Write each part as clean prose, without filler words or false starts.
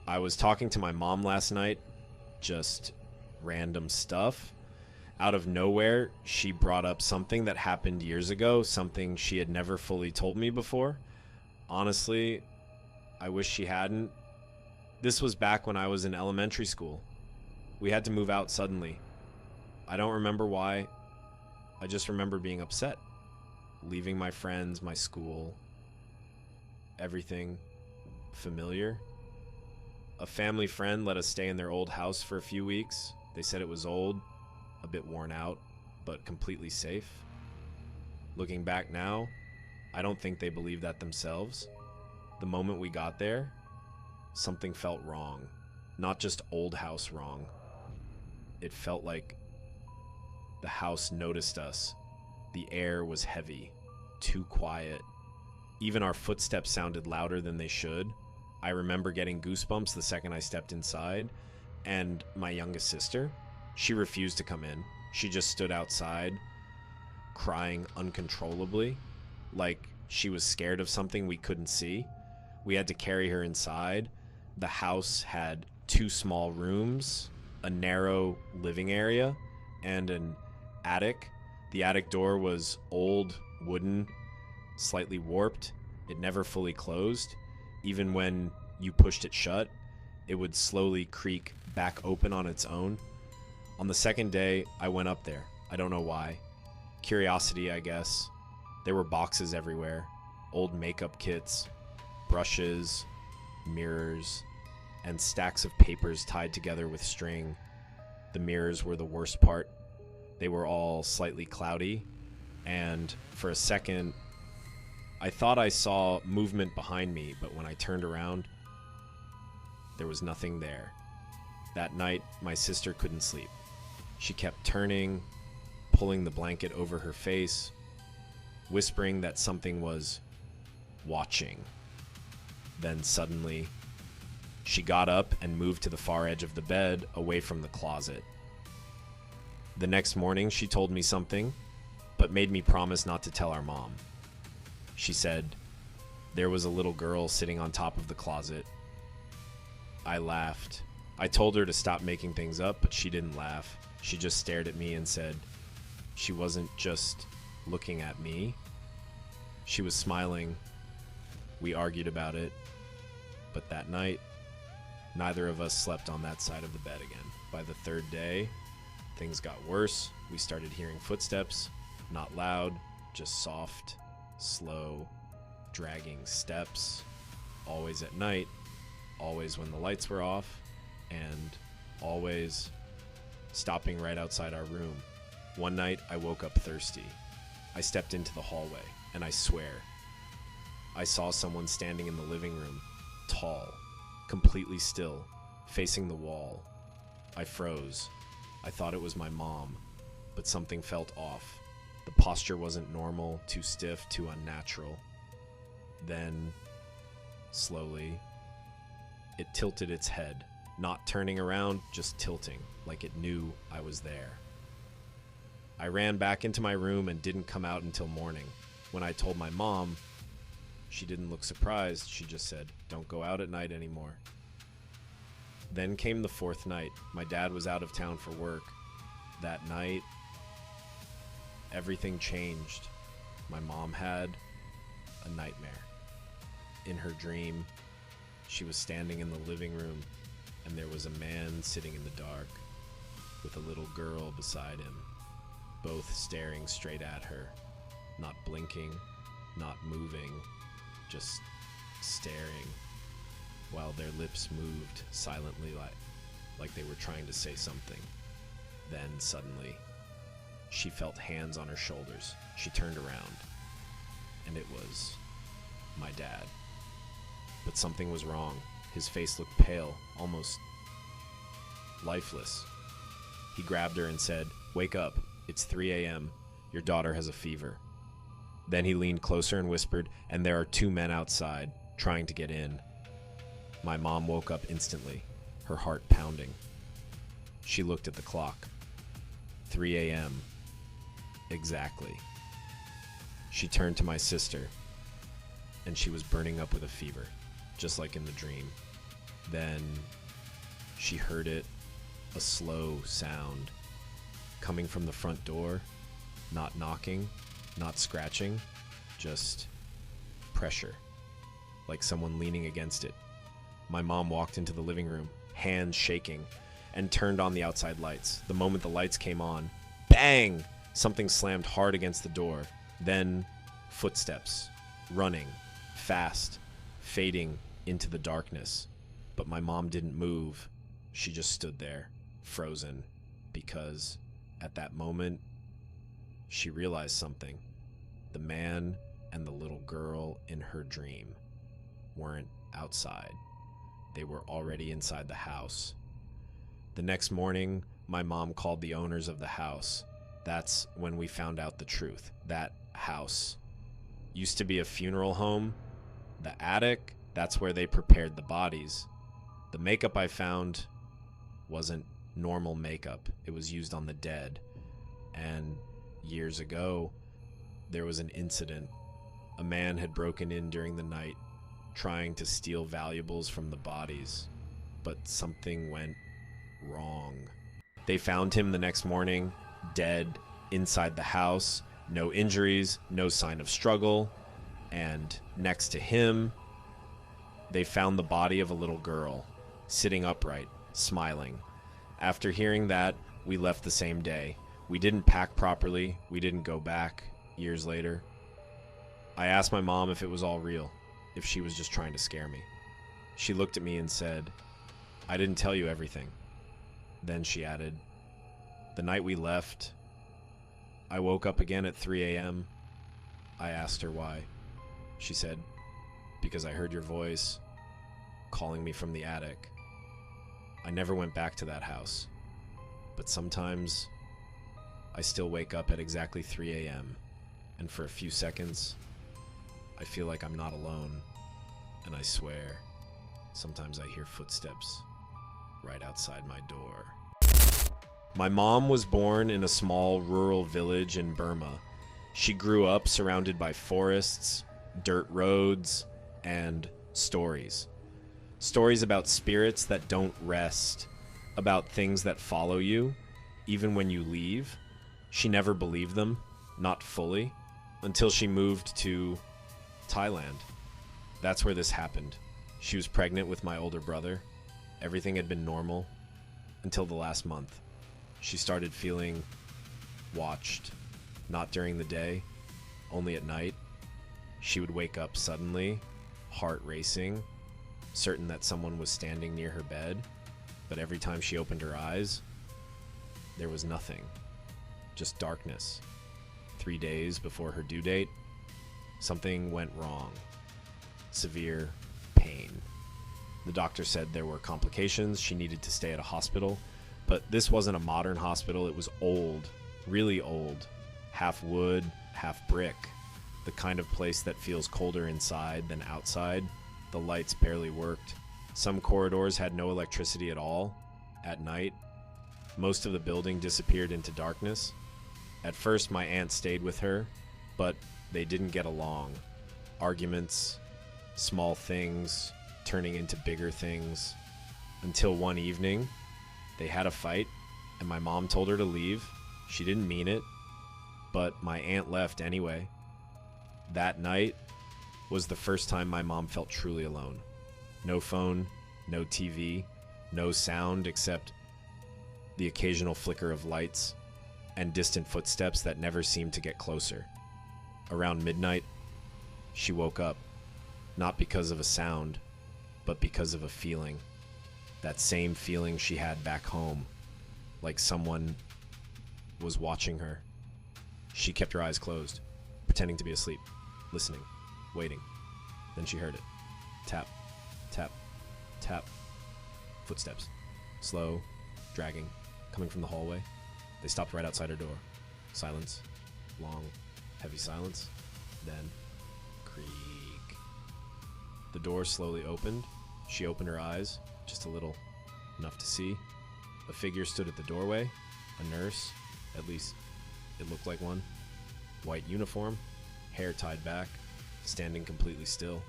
I was talking to my mom last night, just random stuff. Out of nowhere, she brought up something that happened years ago, something she had never fully told me before. Honestly, I wish she hadn't. This was back when I was in elementary school. We had to move out suddenly. I don't remember why. I just remember being upset. Leaving my friends, my school, everything familiar. A family friend let us stay in their old house for a few weeks. They said it was old, a bit worn out, but completely safe. Looking back now, I don't think they believed that themselves. The moment we got there, something felt wrong. Not just old house wrong. It felt like the house noticed us. The air was heavy, too quiet. Even our footsteps sounded louder than they should. I remember getting goosebumps the second I stepped inside. And my youngest sister, she refused to come in. She just stood outside, crying uncontrollably, like she was scared of something we couldn't see. We had to carry her inside. The house had 2 small rooms, a narrow living area, and an attic. The attic door was old, wooden, slightly warped. It never fully closed. Even when you pushed it shut, it would slowly creak back open on its own. On the second day, I went up there. I don't know why. Curiosity, I guess. There were boxes everywhere. Old makeup kits, brushes, mirrors, and stacks of papers tied together with string. The mirrors were the worst part. They were all slightly cloudy, and for a second, I thought I saw movement behind me, but when I turned around, there was nothing there. That night, my sister couldn't sleep. She kept turning, pulling the blanket over her face, whispering that something was watching. Then suddenly, she got up and moved to the far edge of the bed, away from the closet. The next morning, she told me something, but made me promise not to tell our mom. She said, there was a little girl sitting on top of the closet. I laughed. I told her to stop making things up, but she didn't laugh. She just stared at me and said, she wasn't just looking at me. She was smiling. We argued about it. But that night, neither of us slept on that side of the bed again. By the 3rd day, things got worse. We started hearing footsteps, not loud, just soft, slow, dragging steps, always at night, always when the lights were off, and always stopping right outside our room. One night, I woke up thirsty. I stepped into the hallway, and I swear, I saw someone standing in the living room, tall, completely still, facing the wall. I froze. I thought it was my mom, but something felt off. The posture wasn't normal, too stiff, too unnatural. Then, slowly, it tilted its head, not turning around, just tilting, like it knew I was there. I ran back into my room and didn't come out until morning. When I told my mom, she didn't look surprised. She just said, "Don't go out at night anymore." Then came the 4th night. My dad was out of town for work. That night, everything changed. My mom had a nightmare. In her dream, she was standing in the living room, and there was a man sitting in the dark with a little girl beside him, both staring straight at her, not blinking, not moving, just staring, while their lips moved silently like they were trying to say something. Then suddenly, she felt hands on her shoulders. She turned around, and it was my dad. But something was wrong. His face looked pale, almost lifeless. He grabbed her and said, "Wake up. It's 3 a.m. Your daughter has a fever." Then he leaned closer and whispered, "And there are 2 men outside, trying to get in." My mom woke up instantly, her heart pounding. She looked at the clock. 3 a.m. Exactly. She turned to my sister, and she was burning up with a fever, just like in the dream. Then she heard it, a slow sound coming from the front door, not knocking, not scratching, just pressure, like someone leaning against it. My mom walked into the living room, hands shaking, and turned on the outside lights. The moment the lights came on, bang! Something slammed hard against the door. Then footsteps, running, fast, fading into the darkness. But my mom didn't move. She just stood there, frozen, because at that moment, she realized something. The man and the little girl in her dream weren't outside. They were already inside the house. The next morning, my mom called the owners of the house. That's when we found out the truth. That house used to be a funeral home. The attic, that's where they prepared the bodies. The makeup I found wasn't normal makeup. It was used on the dead. And years ago, there was an incident. A man had broken in during the night, trying to steal valuables from the bodies. But something went wrong. They found him the next morning, dead, inside the house. No injuries, no sign of struggle. And next to him, they found the body of a little girl, sitting upright, smiling. After hearing that, we left the same day. We didn't pack properly. We didn't go back years later. I asked my mom if it was all real, if she was just trying to scare me. She looked at me and said, "I didn't tell you everything." Then she added, "The night we left, I woke up again at 3 a.m. I asked her why. She said, "Because I heard your voice calling me from the attic." I never went back to that house, but sometimes I still wake up at exactly 3 a.m. and for a few seconds, I feel like I'm not alone, and I swear, sometimes I hear footsteps right outside my door. My mom was born in a small rural village in Burma. She grew up surrounded by forests, dirt roads, and stories. Stories about spirits that don't rest, about things that follow you, even when you leave. She never believed them, not fully, until she moved to Thailand. That's where this happened. She was pregnant with my older brother. Everything had been normal until the last month. She started feeling watched, not during the day, only at night. She would wake up suddenly, heart racing, certain that someone was standing near her bed, but every time she opened her eyes, there was nothing, just darkness. 3 days before her due date, something went wrong. Severe pain. The doctor said there were complications. She needed to stay at a hospital, but this wasn't a modern hospital. It was old, really old, half wood, half brick, the kind of place that feels colder inside than outside. The lights barely worked. Some corridors had no electricity at all. At night, most of the building disappeared into darkness. At first, my aunt stayed with her, but they didn't get along. Arguments, small things, turning into bigger things, until one evening, they had a fight, and my mom told her to leave. She didn't mean it, but my aunt left anyway. That night was the first time my mom felt truly alone. No phone, no TV, no sound except the occasional flicker of lights and distant footsteps that never seemed to get closer. Around midnight, she woke up, not because of a sound, but because of a feeling. That same feeling she had back home, like someone was watching her. She kept her eyes closed, pretending to be asleep, listening, waiting. Then she heard it. Tap, tap, tap. Footsteps. Slow, dragging, coming from the hallway. They stopped right outside her door. Silence. Long, heavy silence. Then, creak. The door slowly opened. She opened her eyes, just a little, enough to see. A figure stood at the doorway. A nurse, at least it looked like one. White uniform, hair tied back, standing completely still.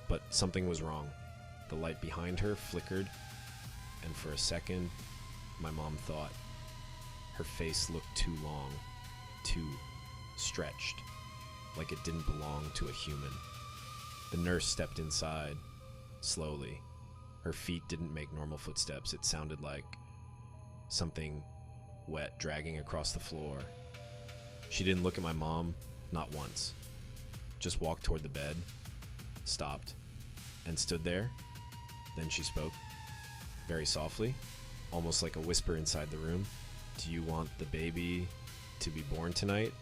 But something was wrong. The light behind her flickered, and for a second, my mom thought. Her face looked too long, too stretched, like it didn't belong to a human. The nurse stepped inside, slowly. Her feet didn't make normal footsteps. It sounded like something wet dragging across the floor. She didn't look at my mom, not once. Just walked toward the bed, stopped, and stood there. Then she spoke, very softly, almost like a whisper inside the room. "Do you want the baby to be born tonight?"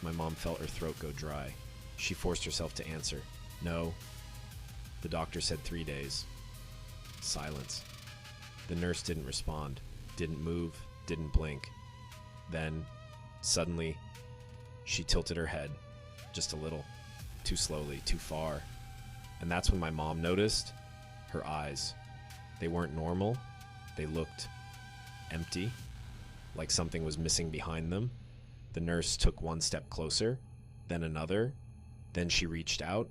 My mom felt her throat go dry. She forced herself to answer, "No." The doctor said 3 days. Silence. The nurse didn't respond, didn't move, didn't blink. Then, suddenly, she tilted her head, just a little, too slowly, too far. And that's when my mom noticed her eyes. They weren't normal. They looked empty, like something was missing behind them. The nurse took one step closer, then another. Then she reached out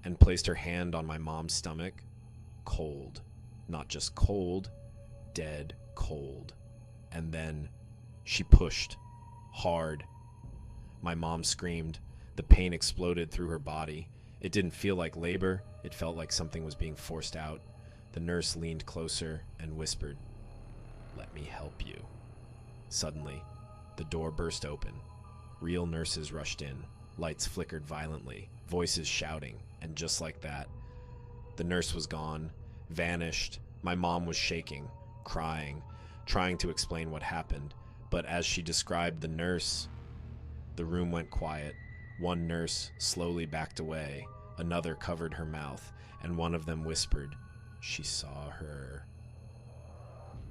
and placed her hand on my mom's stomach. Cold. Not just cold, dead cold. And then she pushed hard. My mom screamed. The pain exploded through her body. It didn't feel like labor. It felt like something was being forced out. The nurse leaned closer and whispered, "Let me help you." Suddenly, the door burst open. Real nurses rushed in. Lights flickered violently, voices shouting, and just like that, the nurse was gone, vanished. My mom was shaking, crying, trying to explain what happened. But as she described the nurse, the room went quiet. One nurse slowly backed away. Another covered her mouth, and one of them whispered, "She saw her."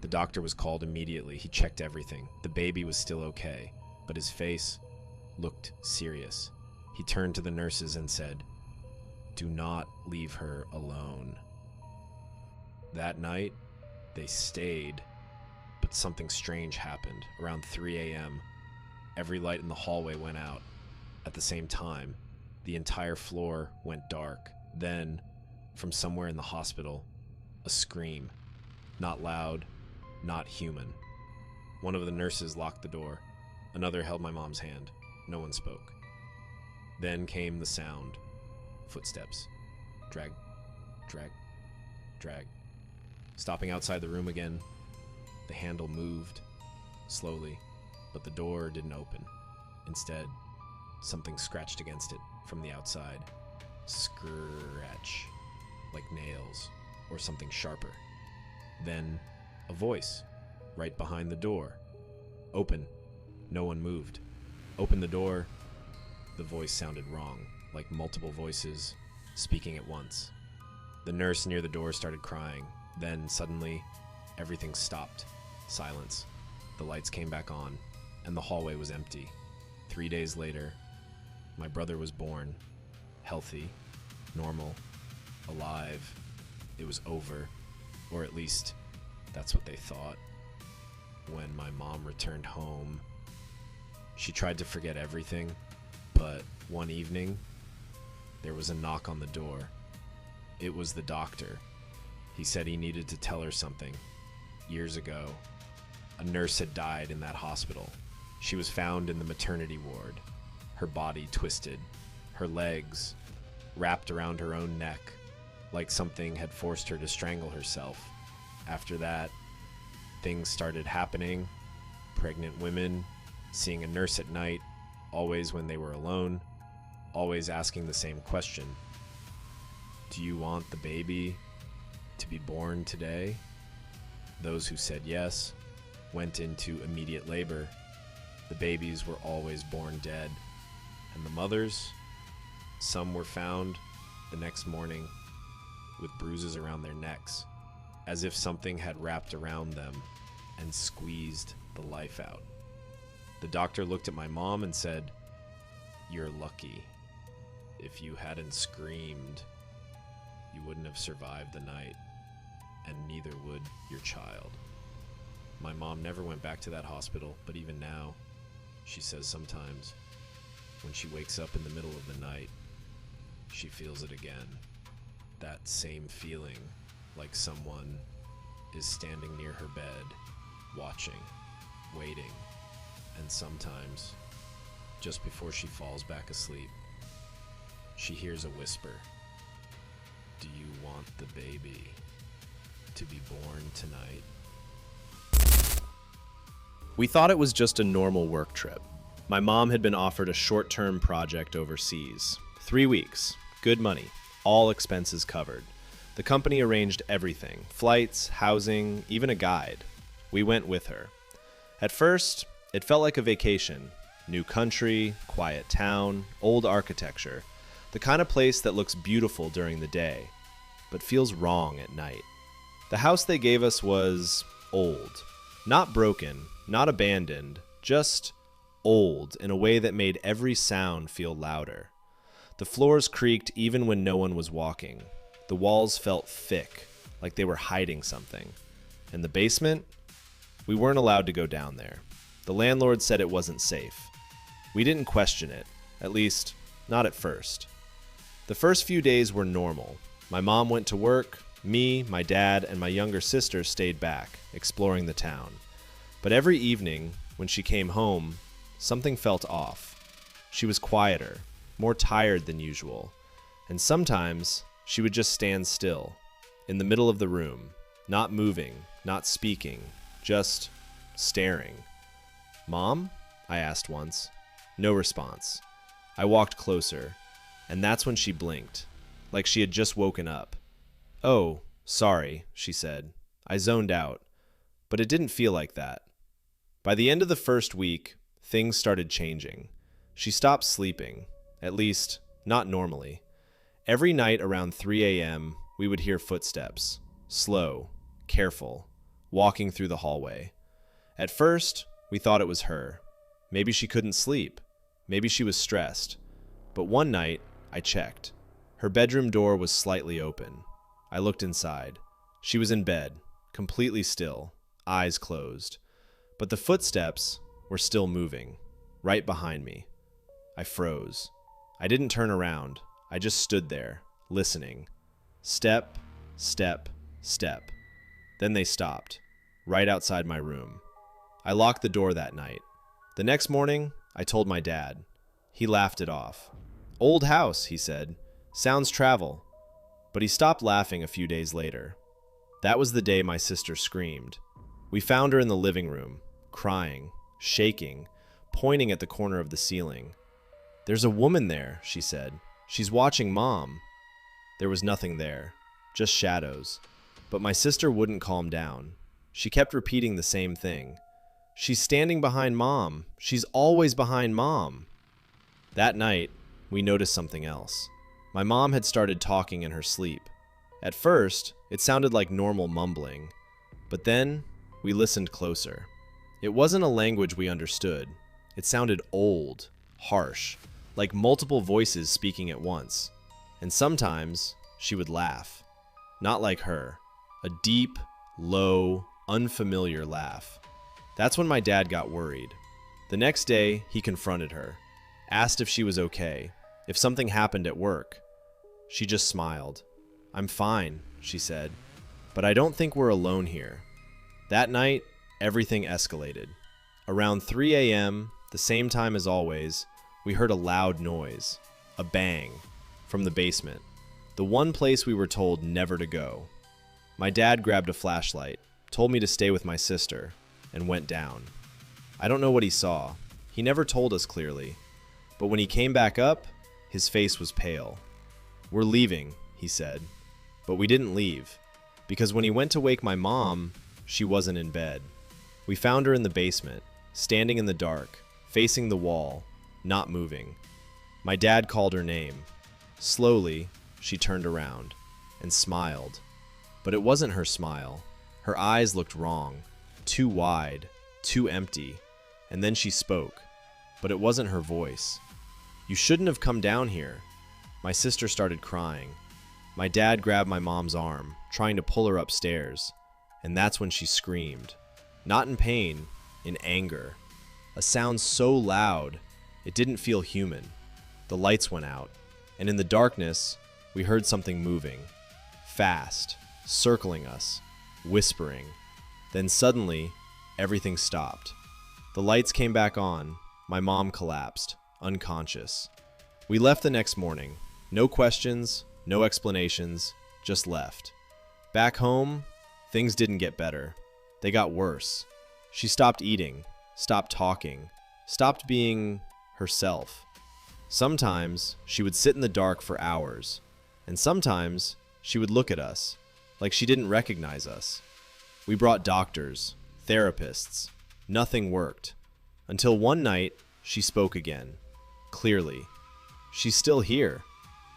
The doctor was called immediately. He checked everything. The baby was still okay, but his face looked serious. He turned to the nurses and said, "Do not leave her alone." That night, they stayed, but something strange happened. Around 3 a.m., every light in the hallway went out. At the same time, the entire floor went dark. Then, from somewhere in the hospital, a scream. Not loud, not human. One of the nurses locked the door. Another held my mom's hand. No one spoke. Then came the sound. Footsteps. Drag, drag, drag. Stopping outside the room again, the handle moved, slowly, but the door didn't open. Instead, something scratched against it from the outside. Scratch, like nails, or something sharper. Then, a voice, right behind the door. "Open." No one moved. "Open the door." The voice sounded wrong, like multiple voices speaking at once. The nurse near the door started crying. Then, suddenly, everything stopped. Silence. The lights came back on, and the hallway was empty. 3 days later, my brother was born. Healthy, normal, alive. It was over, or at least that's what they thought. When my mom returned home, she tried to forget everything, but one evening, there was a knock on the door. It was the doctor. He said he needed to tell her something. Years ago, a nurse had died in that hospital. She was found in the maternity ward, her body twisted, her legs wrapped around her own neck, like something had forced her to strangle herself. After that, things started happening. Pregnant women, seeing a nurse at night, always when they were alone, always asking the same question. "Do you want the baby to be born today?" Those who said yes went into immediate labor. The babies were always born dead. And the mothers, some were found the next morning with bruises around their necks, as if something had wrapped around them and squeezed the life out. The doctor looked at my mom and said, "You're lucky. If you hadn't screamed, you wouldn't have survived the night, and neither would your child." My mom never went back to that hospital, but even now, she says sometimes, when she wakes up in the middle of the night, she feels it again. that same feeling, like someone is standing near her bed, watching, waiting, and sometimes, just before she falls back asleep, she hears a whisper. Do you want the baby to be born tonight? We thought it was just a normal work trip. My mom had been offered a short-term project overseas. 3 weeks, good money, all expenses covered. The company arranged everything, flights, housing, even a guide. We went with her. At first, it felt like a vacation. New country, quiet town, old architecture. The kind of place that looks beautiful during the day, but feels wrong at night. The house they gave us was old. Not broken, not abandoned, just old in a way that made every sound feel louder. The floors creaked even when no one was walking. The walls felt thick, like they were hiding something. And the basement? We weren't allowed to go down there. The landlord said it wasn't safe. We didn't question it, at least, not at first. The first few days were normal. My mom went to work, me, my dad, and my younger sister stayed back, exploring the town. But every evening, when she came home, something felt off. She was quieter, more tired than usual, and sometimes she would just stand still, in the middle of the room, not moving, not speaking, just staring. "Mom?" I asked once. No response. I walked closer, and that's when she blinked, like she had just woken up. "Oh, sorry," she said. I zoned out, but it didn't feel like that. By the end of the first week, things started changing. She stopped sleeping, at least, not normally. Every night around 3 a.m., we would hear footsteps, slow, careful, walking through the hallway. At first, we thought it was her. Maybe she couldn't sleep. Maybe she was stressed. But one night, I checked. Her bedroom door was slightly open. I looked inside. She was in bed, completely still, eyes closed. But the footsteps were still moving, right behind me. I froze. I didn't turn around. I just stood there, listening. Step, step, step. Then they stopped, right outside my room. I locked the door that night. The next morning, I told my dad. He laughed it off. "Old house," he said. "Sounds travel." But he stopped laughing a few days later. That was the day my sister screamed. We found her in the living room, crying, shaking, pointing at the corner of the ceiling. "There's a woman there," she said. "She's watching Mom." There was nothing there, just shadows. But my sister wouldn't calm down. She kept repeating the same thing. "She's standing behind Mom. She's always behind Mom." That night, we noticed something else. My mom had started talking in her sleep. At first, it sounded like normal mumbling. But then, we listened closer. It wasn't a language we understood. It sounded old, harsh, like multiple voices speaking at once. And sometimes, she would laugh. Not like her. A deep, low, unfamiliar laugh. That's when my dad got worried. The next day, he confronted her, asked if she was okay, if something happened at work. She just smiled. "I'm fine," she said, "but I don't think we're alone here." That night, everything escalated. Around 3 a.m., the same time as always, we heard a loud noise, a bang, from the basement, the one place we were told never to go. My dad grabbed a flashlight, told me to stay with my sister, and went down. I don't know what he saw. He never told us clearly. But when he came back up, his face was pale. "We're leaving," he said. But we didn't leave, because when he went to wake my mom, she wasn't in bed. We found her in the basement, standing in the dark, facing the wall, not moving. My dad called her name. Slowly, she turned around and smiled. But it wasn't her smile. Her eyes looked wrong, too wide, too empty. And then she spoke, but it wasn't her voice. "You shouldn't have come down here." My sister started crying. My dad grabbed my mom's arm, trying to pull her upstairs. And that's when she screamed. Not in pain, in anger. A sound so loud, it didn't feel human. The lights went out, and in the darkness, we heard something moving. fast, circling us, whispering. Then suddenly, everything stopped. The lights came back on. My mom collapsed, unconscious. We left the next morning. No questions, no explanations, just left. Back home, things didn't get better. They got worse. She stopped eating, stopped talking, stopped being herself. Sometimes she would sit in the dark for hours, and sometimes she would look at us like she didn't recognize us. We brought doctors, therapists. Nothing worked. Until one night, she spoke again. Clearly. She's still here.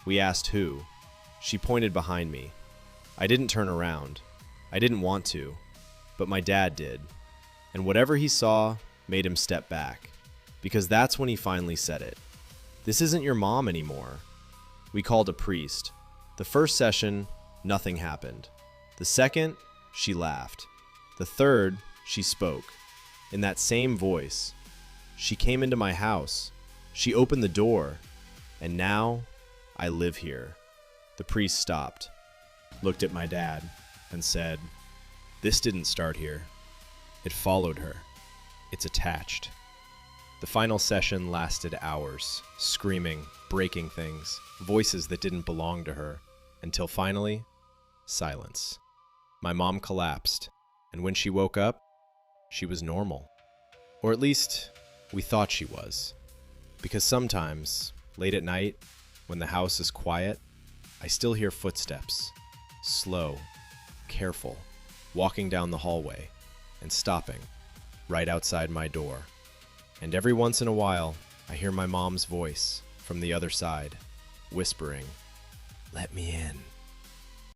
We asked who. She pointed behind me. I didn't turn around. I didn't want to. But my dad did. And whatever he saw made him step back. Because that's when he finally said it. This isn't your mom anymore. We called a priest. The first session, nothing happened. The second, she laughed. The third, she spoke. In that same voice. She came into my house. She opened the door. And now, I live here. The priest stopped, looked at my dad, and said, "This didn't start here. It followed her. It's attached." The final session lasted hours, screaming, breaking things, voices that didn't belong to her, until finally, silence. My mom collapsed, and when she woke up, she was normal. Or at least, we thought she was. Because sometimes, late at night, when the house is quiet, I still hear footsteps, slow, careful, walking down the hallway and stopping right outside my door. And every once in a while, I hear my mom's voice from the other side, whispering, "Let me in."